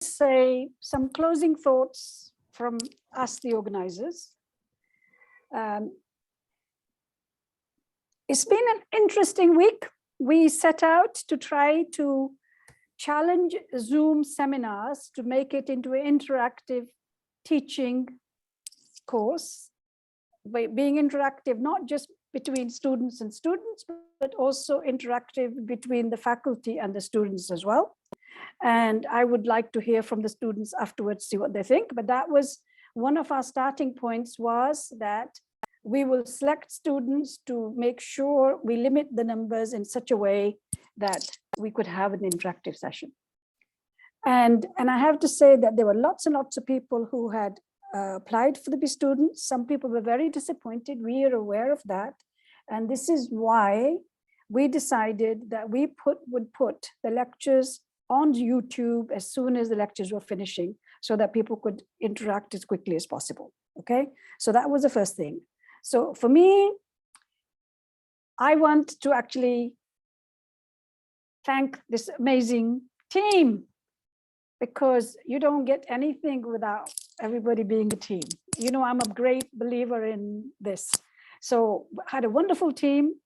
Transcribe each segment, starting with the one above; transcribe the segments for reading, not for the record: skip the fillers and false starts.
say some closing thoughts from us, the organizers. It's been an interesting week. We set out to try to challenge Zoom seminars to make it into an interactive teaching course, by being interactive, not just between students and students, but also interactive between the faculty and the students as well. And I would like to hear from the students afterwards, see what they think. But that was one of our starting points, was that we will select students to make sure we limit the numbers in such a way that we could have an interactive session. And I have to say that there were lots and lots of people who had applied for the B students. Some people were very disappointed. We are aware of that. And this is why we decided that we would put the lectures on YouTube as soon as the lectures were finishing, so that people could interact as quickly as possible. Okay, so that was the first thing. So for me, I want to actually thank this amazing team, because you don't get anything without everybody being a team. You know, I'm a great believer in this. So I had a wonderful team,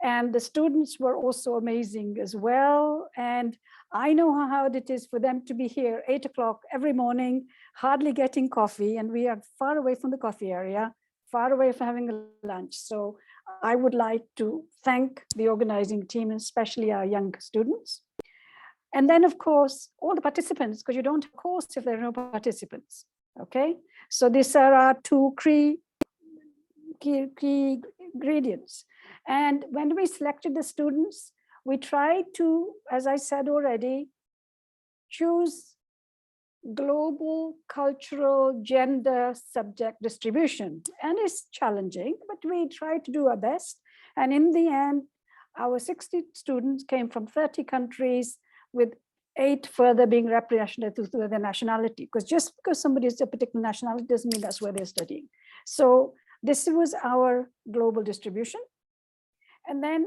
and the students were also amazing as well. And I know how hard it is for them to be here 8 o'clock every morning, hardly getting coffee. And we are far away from the coffee area, far away from having a lunch. So I would like to thank the organizing team, especially our young students. And then, of course, all the participants, because you don't have a course if there are no participants. Okay, so these are our two key ingredients. And when we selected the students, we tried to, as I said already, choose global, cultural, gender, subject distribution. And it's challenging, but we tried to do our best. And in the end, our 60 students came from 30 countries, with 8 further being represented through their nationality, because just because somebody is a particular nationality doesn't mean that's where they're studying. So this was our global distribution. And then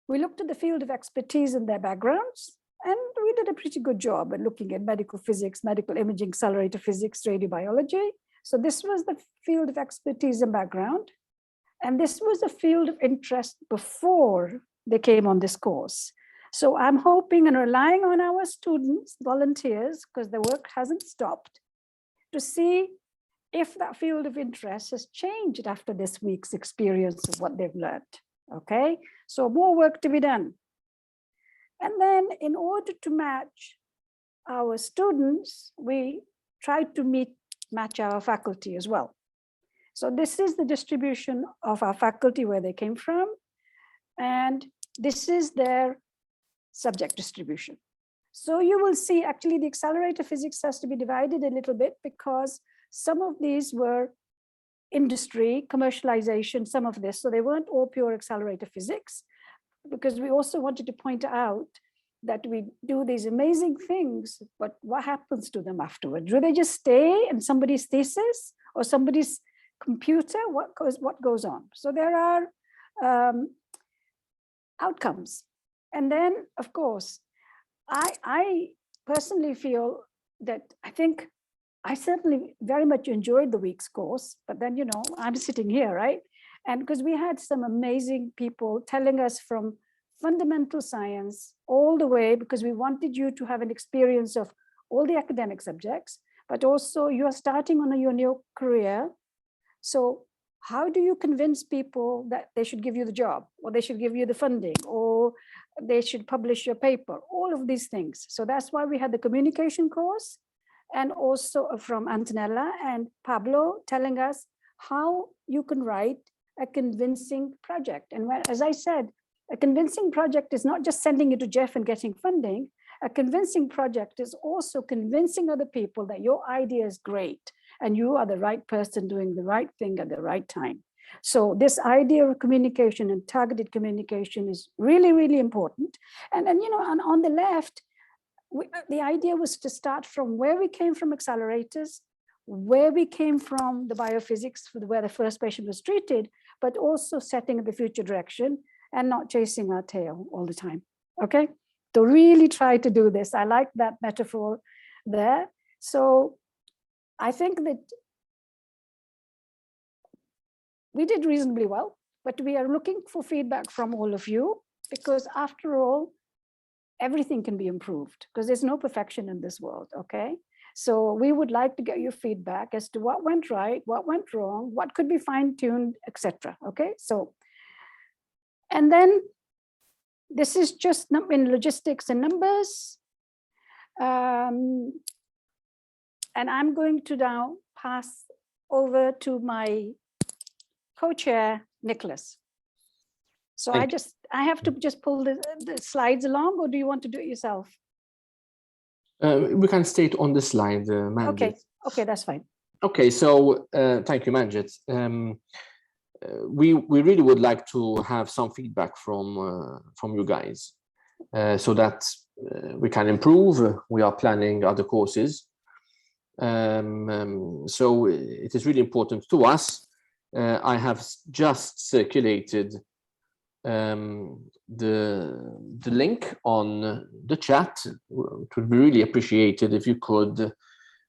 we looked at the field of expertise and their backgrounds, and we did a pretty good job at looking at medical physics, medical imaging, accelerator physics, radiobiology. So this was the field of expertise and background. And this was a field of interest before they came on this course. So I'm hoping and relying on our students, volunteers, because the work hasn't stopped, to see if that field of interest has changed after this week's experience of what they've learned. Okay, so more work to be done. And then in order to match our students, we tried to match our faculty as well. So this is the distribution of our faculty, where they came from. And this is their subject distribution. So you will see actually the accelerator physics has to be divided a little bit, because some of these were industry, commercialization, some of this. So they weren't all pure accelerator physics, because we also wanted to point out that we do these amazing things, but what happens to them afterwards? Do they just stay in somebody's thesis or somebody's computer? What goes on? So there are outcomes. And then, of course, I personally feel that I certainly very much enjoyed the week's course, but then, you know, I'm sitting here, right? And because we had some amazing people telling us from fundamental science all the way, because we wanted you to have an experience of all the academic subjects, but also you are starting on your new career. So how do you convince people that they should give you the job, or they should give you the funding, or they should publish your paper, all of these things. So that's why we had the communication course, and also from Antonella and Pablo telling us how you can write a convincing project. And when, as I said, a convincing project is not just sending it to Jeff and getting funding. A convincing project is also convincing other people that your idea is great and you are the right person doing the right thing at the right time. So this idea of communication and targeted communication is really, really important. And then, you know, on the left, the idea was to start from where we came from accelerators, where we came from the biophysics, where the first patient was treated, but also setting the future direction and not chasing our tail all the time. Okay, So really try to do this. I like that metaphor there. So I think that we did reasonably well, but we are looking for feedback from all of you, because after all, everything can be improved, because there's no perfection in this world, okay? So we would like to get your feedback as to what went right, what went wrong, what could be fine-tuned, etc. Okay, so, and then this is just in logistics and numbers. And I'm going to now pass over to my co-chair, Nicholas. So I have to just pull the slides along, or do you want to do it yourself? We can state on the slide, Manjit. Okay, that's fine. Okay, so thank you, Manjit. We really would like to have some feedback from you guys, so that we can improve. We are planning other courses, so it is really important to us. I have just circulated the link on the chat. It would be really appreciated if you could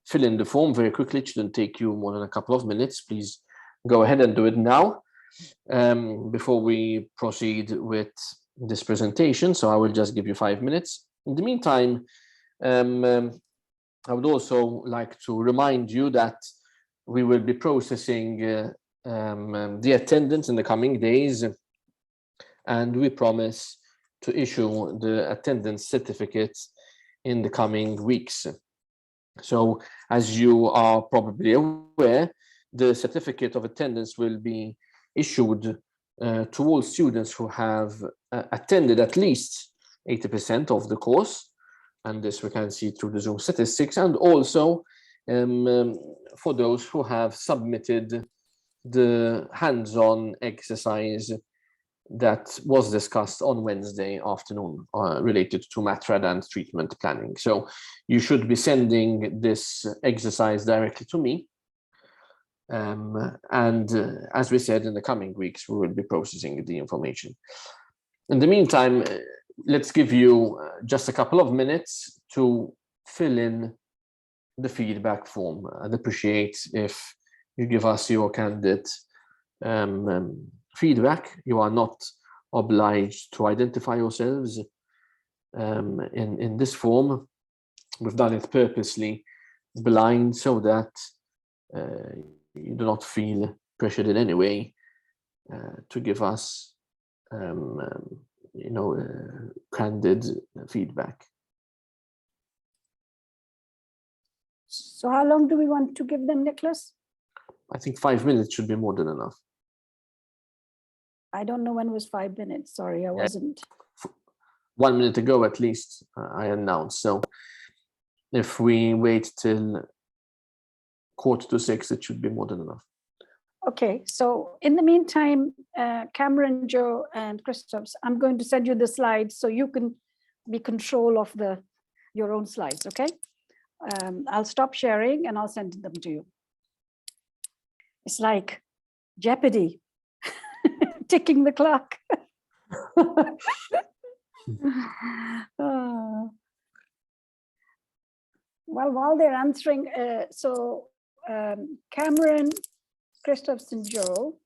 fill in the form very quickly. It shouldn't take you more than a couple of minutes. Please go ahead and do it now, before we proceed with this presentation. So I will just give you 5 minutes. In the meantime, I would also like to remind you that we will be processing the attendance in the coming days, and we promise to issue the attendance certificates in the coming weeks. So, as you are probably aware, the certificate of attendance will be issued to all students who have attended at least 80% of the course, and this we can see through the Zoom statistics, and also for those who have submitted the hands-on exercise that was discussed on Wednesday afternoon related to MATRAD and treatment planning. So you should be sending this exercise directly to me. And as we said, in the coming weeks, we will be processing the information. In the meantime, let's give you just a couple of minutes to fill in the feedback form. I'd appreciate if you give us your candid feedback. You are not obliged to identify yourselves in this form. We've done it purposely blind so that you do not feel pressured in any way to give us candid feedback. So how long do we want to give them, Nicholas? I think 5 minutes should be more than enough. I don't know when was 5 minutes. Sorry, I wasn't. 1 minute ago, at least, I announced. So if we wait till 5:45, it should be more than enough. Okay, so in the meantime, Cameron, Joe, and Christoph, I'm going to send you the slides so you can be control of your own slides, okay? I'll stop sharing and I'll send them to you. It's like Jeopardy, ticking the clock. Well, while they're answering, Cameron, Christophs, and Joe,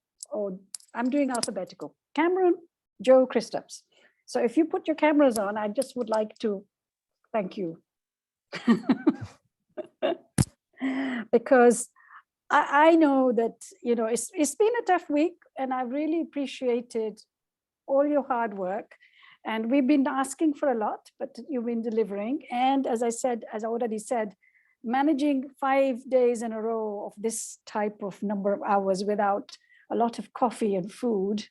I'm doing alphabetical. Cameron, Joe, Christophs. So if you put your cameras on, I just would like to thank you. Because I know that, it's been a tough week, and I've really appreciated all your hard work. And we've been asking for a lot, but you've been delivering. And as I already said, managing 5 days in a row of this type of number of hours without a lot of coffee and food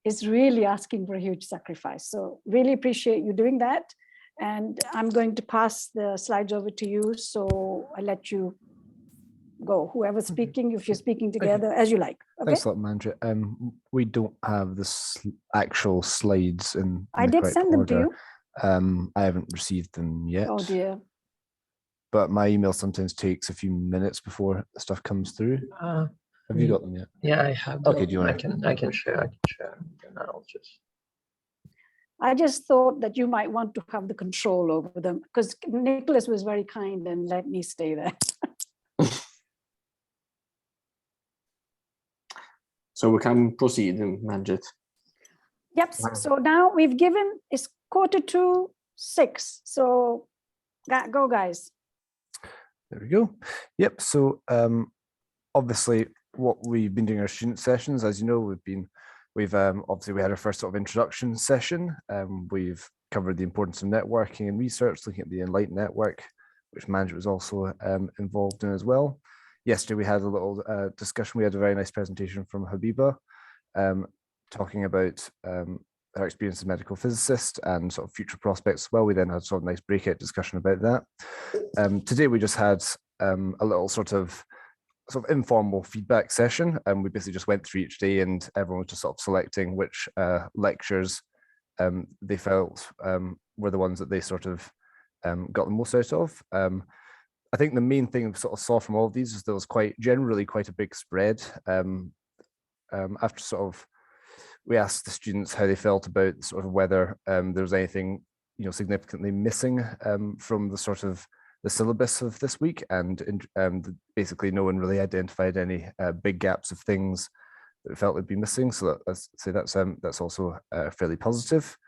is really asking for a huge sacrifice. So really appreciate you doing that. And I'm going to pass the slides over to you. So I'll let you go. Whoever's speaking, if you're speaking together, as you like. Okay? Thanks a lot, Manjit. We don't have the actual slides in I did send them to you. I haven't received them yet. Oh dear. But my email sometimes takes a few minutes before stuff comes through. Have you got them yet? Yeah, I have. Okay, do you want I can share. And I'll just. I just thought that you might want to have the control over them, because Nicholas was very kind and let me stay there. So we can proceed, Manjit. Yep. So now we've given, it's 5:45. So go, guys. There we go. Yep. So obviously, what we've been doing our student sessions, as you know, we've obviously we had our first sort of introduction session. We've covered the importance of networking and research, looking at the Enlighten network, which Manjit was also involved in as well. Yesterday we had a little discussion. We had a very nice presentation from Habiba, talking about her experience as a medical physicist and sort of future prospects as well. We then had sort of a nice breakout discussion about that. Today we just had a little sort of informal feedback session, and we basically just went through each day, and everyone was just sort of selecting which lectures they felt were the ones that they sort of got the most out of. I think the main thing we sort of saw from all of these is there was generally quite a big spread. After sort of, we asked the students how they felt about sort of whether there was anything, significantly missing from the sort of the syllabus of this week, and basically no one really identified any big gaps of things that felt would be missing. So that's also fairly positive.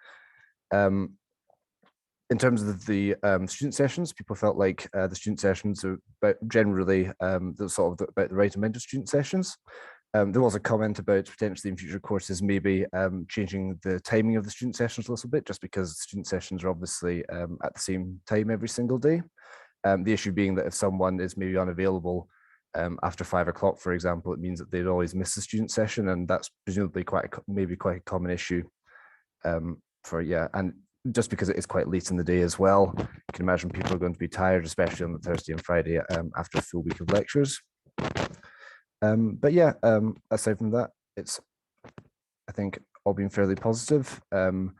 In terms of the student sessions, people felt like the student sessions are generally about the right amount of student sessions. There was a comment about potentially in future courses maybe changing the timing of the student sessions a little bit, just because student sessions are obviously at the same time every single day. The issue being that if someone is maybe unavailable after 5 o'clock, for example, it means that they'd always miss the student session, and that's presumably quite a common issue and just because it is quite late in the day as well. You can imagine people are going to be tired, especially on the Thursday and Friday after a full week of lectures. Aside from that, it's, I think, all been fairly positive. And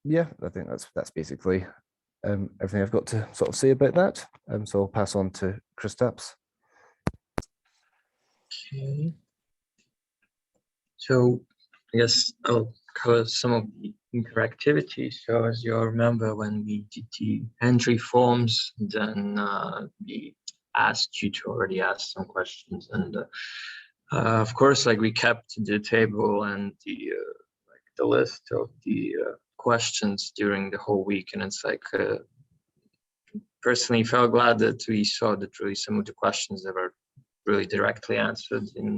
yeah, I think that's basically everything I've got to sort of say about that. So I'll pass on to Kristaps. Okay. So I guess I'll cover some of the interactivity. So as you all remember, when we did the entry forms, then we asked you to already ask some questions, and of course, like, we kept the table and the list of the questions during the whole week, and it's like personally felt glad that we saw that really some of the questions that were really directly answered in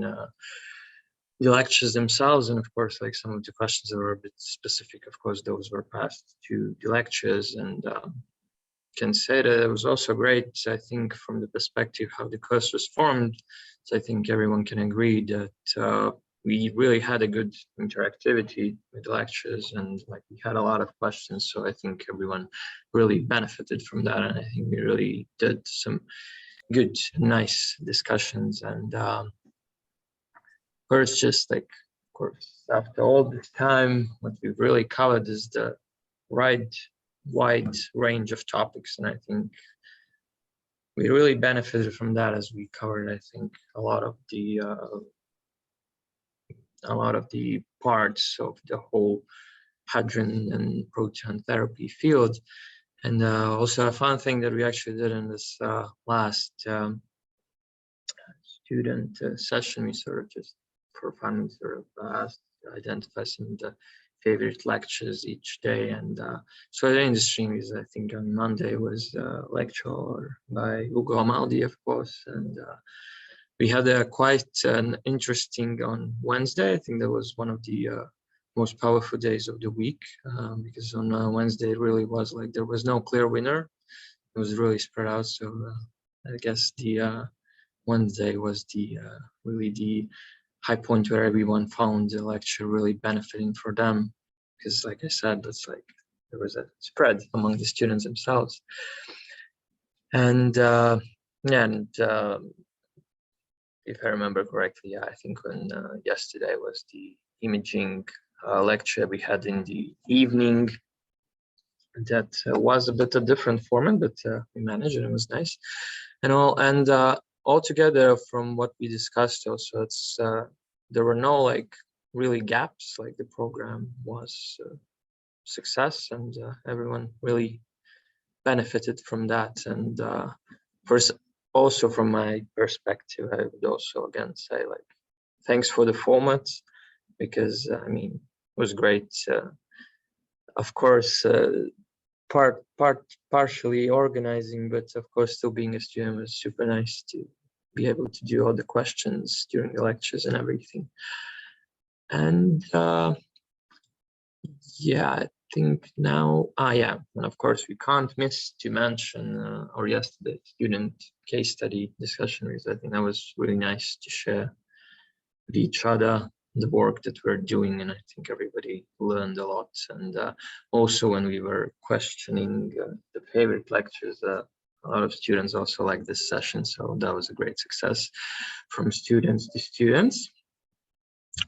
the lectures themselves, and of course, like, some of the questions that were a bit specific, of course, those were passed to the lectures. And can say that it was also great, I think, from the perspective how the course was formed. So I think everyone can agree that we really had a good interactivity with the lectures, and like, we had a lot of questions. So I think everyone really benefited from that, and I think we really did some good, nice discussions. And first, just like, of course, after all this time, what we've really covered is the wide range of topics, and I think we really benefited from that, as we covered, I think, a lot of the parts of the whole hadron and proton therapy field. And also a fun thing that we actually did in this last student session, we sort of just for fun sort of asked to identify some of the favorite lectures each day. And so the interesting is, I think on Monday was a lecture by Ugo Amaldi, of course, and we had quite an interesting on Wednesday. I think that was one of the most powerful days of the week, because on Wednesday it really was like there was no clear winner. It was really spread out. So I guess the Wednesday was really the high point where everyone found the lecture really benefiting for them, because, like I said, that's like there was a spread among the students themselves. And if I remember correctly, I think when yesterday was the imaging lecture we had in the evening, that was a bit a different format, but we managed, and it was nice. And altogether, from what we discussed, also, it's there were no like really gaps, like the program was a success, and everyone really benefited from that. And first, also from my perspective, I would also again say, like, thanks for the format, because I mean, it was great. Of course, partially organizing, but of course, still being a student was super nice to be able to do all the questions during the lectures and everything. And yeah, I think now, yeah, and of course we can't miss to mention our yesterday student case study discussion, because I think that was really nice to share with each other the work that we're doing, and I think everybody learned a lot. And also when we were questioning the favorite lectures, a lot of students also liked this session, so that was a great success from students to students.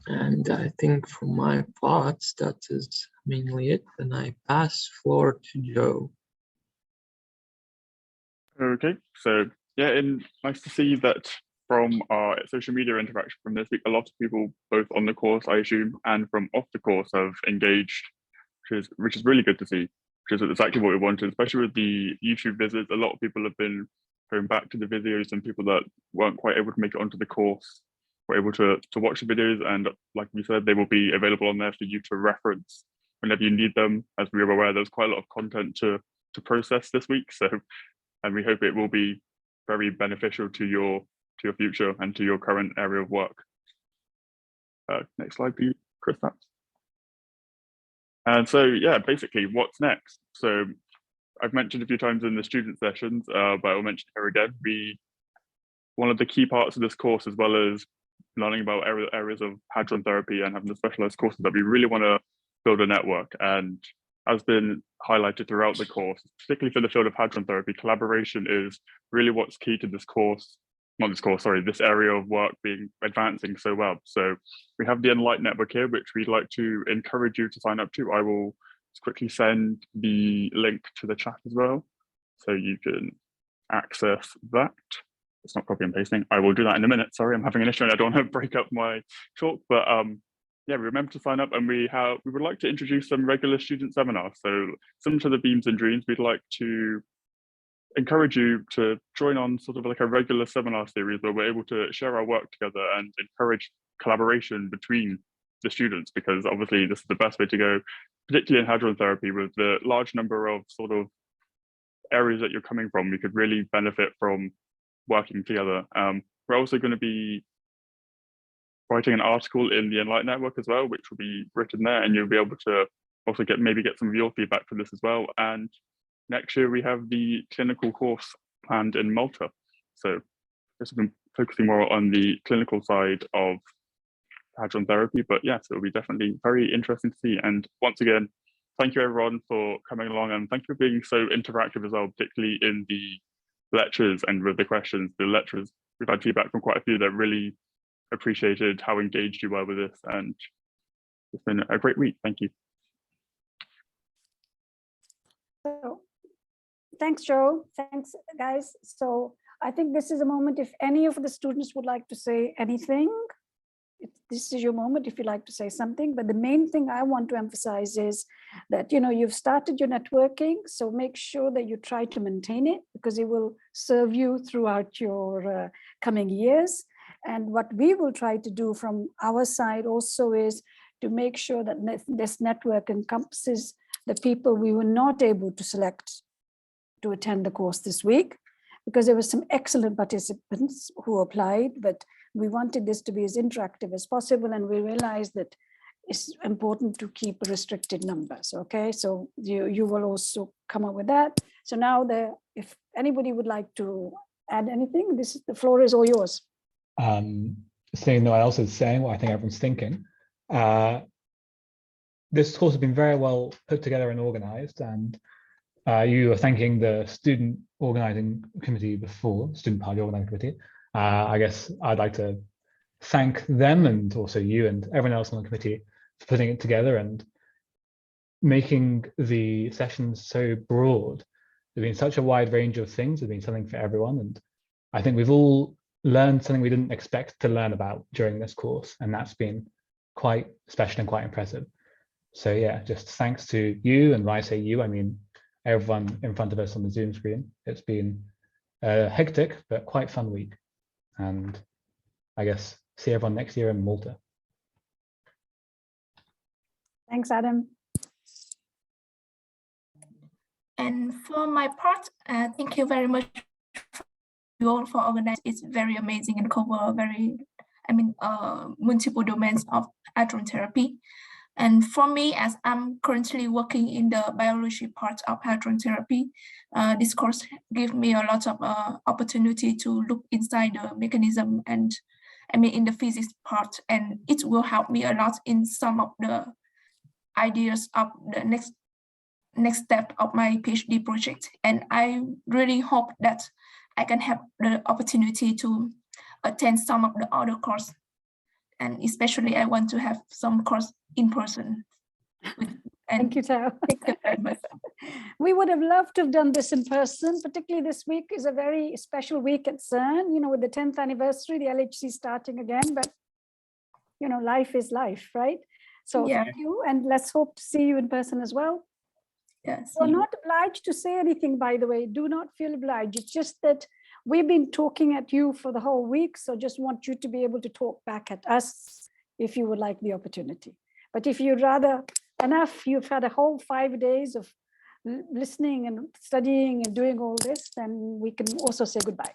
And I think for my part, that is mainly it. And I pass floor to Joe. Okay, so yeah, and nice to see that from our social media interaction from this week, a lot of people, both on the course, I assume, and from off the course, have engaged, which is really good to see, which is exactly what we wanted, especially with the YouTube visits. A lot of people have been going back to the videos, and people that weren't quite able to make it onto the course were able to watch the videos, and like we said, they will be available on there for you to reference whenever you need them. As we were aware, there's quite a lot of content to process this week, so, and we hope it will be very beneficial to your future and to your current area of work. Next slide, please, Chris. And so, yeah, basically, what's next? So I've mentioned a few times in the student sessions, but I'll mention here again. One of the key parts of this course, as well as learning about areas of hadron therapy and having the specialized courses, that we really want to build a network. And as been highlighted throughout the course, particularly for the field of hadron therapy, collaboration is really what's key to this course. Not this course, sorry, this area of work being advancing so well. So we have the Enlight network here, which we'd like to encourage you to sign up to. I will quickly send the link to the chat as well, so you can access that. It's not copy and pasting. I will do that in a minute. Sorry, I'm having an issue and I don't want to break up my talk, but yeah, remember to sign up, and we would like to introduce some regular student seminars. So similar to the Beams and Dreams, we'd like to encourage you to join on sort of like a regular seminar series where we're able to share our work together and encourage collaboration between the students, because obviously this is the best way to go, particularly in hadron therapy, with the large number of sort of areas that you're coming from. We could really benefit from working together. We're also going to be writing an article in the Enlight network as well, which will be written there, and you'll be able to also get some of your feedback for this as well. And next year we have the clinical course planned in Malta. So this has been focusing more on the clinical side of hadron therapy, but yes, it'll be definitely very interesting to see. And once again, thank you everyone for coming along, and thank you for being so interactive as well, particularly in the lectures and with the questions. The lectures, we've had feedback from quite a few that really appreciated how engaged you were with this, and it's been a great week. Thank you. So, thanks, Joe. Thanks, guys. So I think this is a moment, if any of the students would like to say anything, this is your moment if you'd like to say something. But the main thing I want to emphasize is that, you know, you've started your networking, so make sure that you try to maintain it, because it will serve you throughout your coming years. And what we will try to do from our side also is to make sure that this network encompasses the people we were not able to select to attend the course this week, because there were some excellent participants who applied, but we wanted this to be as interactive as possible, and we realized that it's important to keep restricted numbers. Okay, so you will also come up with that. So now, if anybody would like to add anything, the floor is all yours. Saying no one else is saying what I think everyone's thinking. This course has been very well put together and organized, and you were thanking the student organizing committee before, student party organizing committee. I guess I'd like to thank them, and also you and everyone else on the committee, for putting it together and making the sessions so broad. There's been such a wide range of things. There's been something for everyone, and I think we've all learned something we didn't expect to learn about during this course, and that's been quite special and quite impressive. So yeah, just thanks to you, and when I say you, I mean everyone in front of us on the Zoom screen. It's been a hectic but quite fun week, and I guess see everyone next year in Malta. Thanks, Adam. And for my part, thank you very much you all for organizing. It's very amazing and cover multiple domains of hadron therapy. And for me, as I'm currently working in the biology part of hadron therapy, this course gives me a lot of opportunity to look inside the mechanism and in the physics part, and it will help me a lot in some of the ideas of the next step of my PhD project. And I really hope that I can have the opportunity to attend some of the other courses. And especially I want to have some course in person. Thank you, Tao. Thank you very much. We would have loved to have done this in person, particularly this week is a very special week at CERN, with the 10th anniversary, the LHC starting again, but life is life, right? So Yeah. thank you, and let's hope to see you in person as well. Yes. You're not obliged to say anything, by the way. Do not feel obliged. It's just that we've been talking at you for the whole week, so just want you to be able to talk back at us if you would like the opportunity. But if you'd rather, enough, you've had a whole 5 days of listening and studying and doing all this, then we can also say goodbye.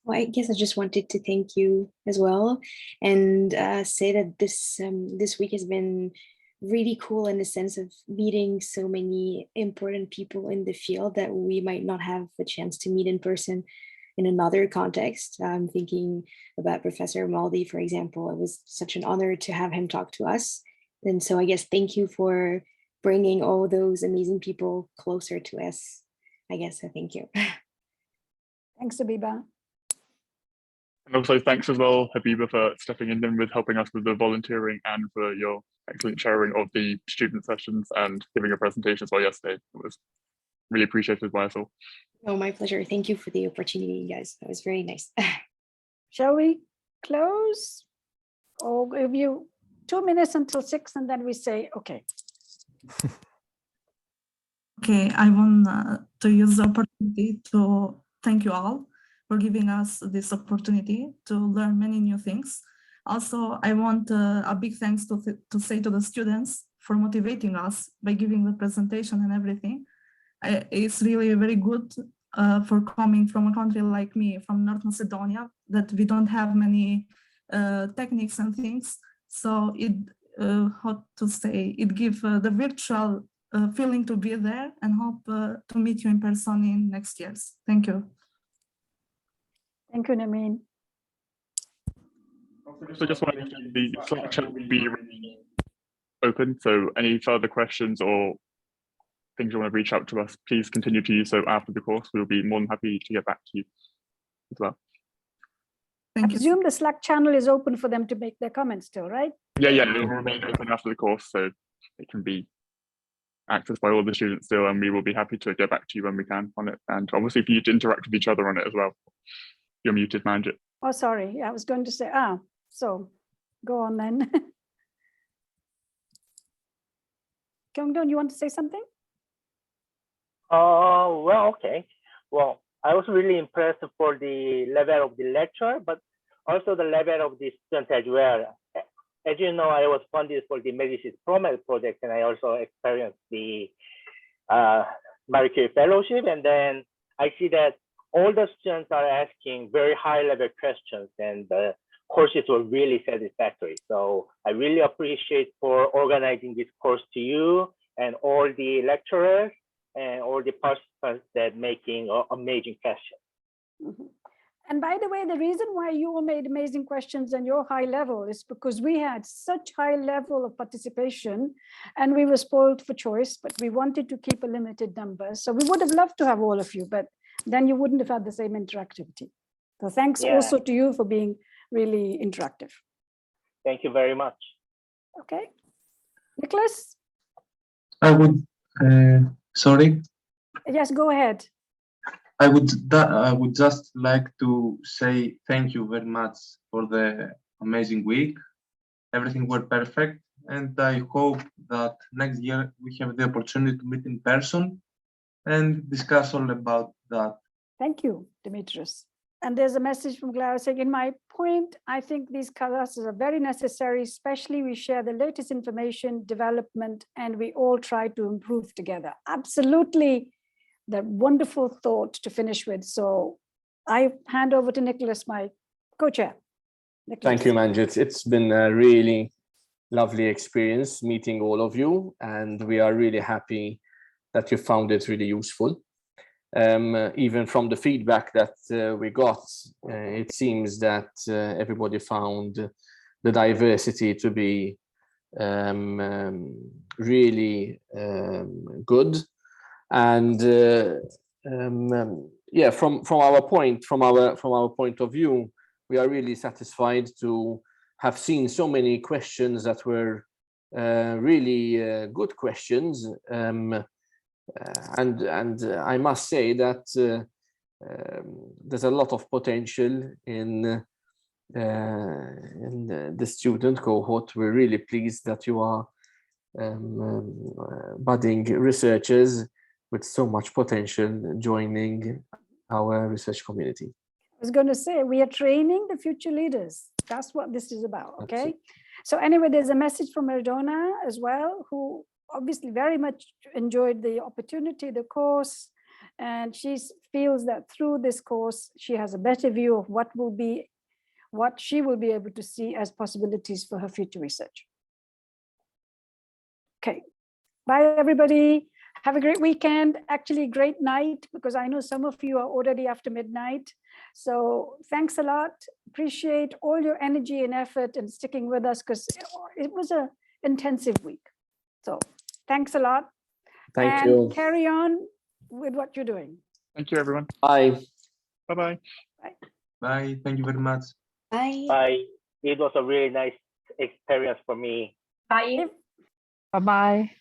Well, I guess I just wanted to thank you as well, and say that this week has been really cool in the sense of meeting so many important people in the field that we might not have the chance to meet in person in another context. I'm thinking about Professor Maldi, for example. It was such an honor to have him talk to us. And so I guess thank you for bringing all those amazing people closer to us. I guess I thank you. Thanks, Abiba. And also thanks as well, Habiba, for stepping in and with helping us with the volunteering and for your excellent sharing of the student sessions and giving a presentation as well yesterday. It was really appreciated by us all. Oh, my pleasure. Thank you for the opportunity, guys. That was very nice. Shall we close? Or give you 2 minutes until 6 and then we say, okay. Okay, I want to use the opportunity to thank you all for giving us this opportunity to learn many new things. Also, I want a big thanks to say to the students for motivating us by giving the presentation and everything. It's really very good for coming from a country like me, from North Macedonia, that we don't have many techniques and things. So it, it gives the virtual feeling to be there, and hope to meet you in person in next years. Thank you. Thank you, Namin. So just wanted to, the Slack chat will be open. So any further questions or things you want to reach out to us, please continue to use so after the course. We'll be more than happy to get back to you as well. I presume the Slack channel is open for them to make their comments still, right? Yeah, it will remain open after the course, so it can be accessed by all the students still, and we will be happy to get back to you when we can on it. And obviously for you to interact with each other on it as well. You're muted, Manjit. Oh, sorry. I was going to say, so go on then. Kyungdong, you want to say something? Well, okay. Well, I was really impressed for the level of the lecture, but also the level of the students as well. As you know, I was funded for the Medicine Promise project, and I also experienced the Marie Curie Fellowship. And then I see that all the students are asking very high-level questions, and the courses were really satisfactory. So I really appreciate for organizing this course to you and all the lecturers and all the participants that making amazing questions. Mm-hmm. And by the way, the reason why you all made amazing questions and your high level is because we had such high level of participation and we were spoiled for choice, but we wanted to keep a limited number. So we would have loved to have all of you, but then you wouldn't have had the same interactivity. So thanks also to you for being really interactive. Thank you very much. Okay. Nicholas? I would, sorry? Yes, go ahead. I would just like to say thank you very much for the amazing week. Everything went perfect, and I hope that next year we have the opportunity to meet in person and discuss all about that. Thank you, Demetrius. And there's a message from Clara saying, in my point, I think these classes are very necessary, especially we share the latest information, development, and we all try to improve together. Absolutely, the wonderful thought to finish with. So I hand over to Nicholas, my co-chair. Thank you, Manjit. It's been a really lovely experience meeting all of you, and we are really happy that you found it really useful. Even from the feedback that we got, it seems that everybody found the diversity to be really good. And yeah, from our point of view, we are really satisfied to have seen so many questions that were really good questions. And I must say that there's a lot of potential in the student cohort. We're really pleased that you are budding researchers with so much potential joining our research community. I was going to say, we are training the future leaders. That's what this is about, okay? Absolutely. So anyway, there's a message from Maradona as well, who obviously very much enjoyed the opportunity, the course, and she feels that through this course, she has a better view of what she will be able to see as possibilities for her future research. Okay, bye everybody. Have a great weekend, actually great night, because I know some of you are already after midnight. So thanks a lot. Appreciate all your energy and effort and sticking with us, because it was an intensive week. So thanks a lot. Thank you. Carry on with what you're doing. Thank you, everyone. Bye. Bye-bye. Bye. Thank you very much. Bye. Bye. It was a really nice experience for me. Bye. Bye-bye.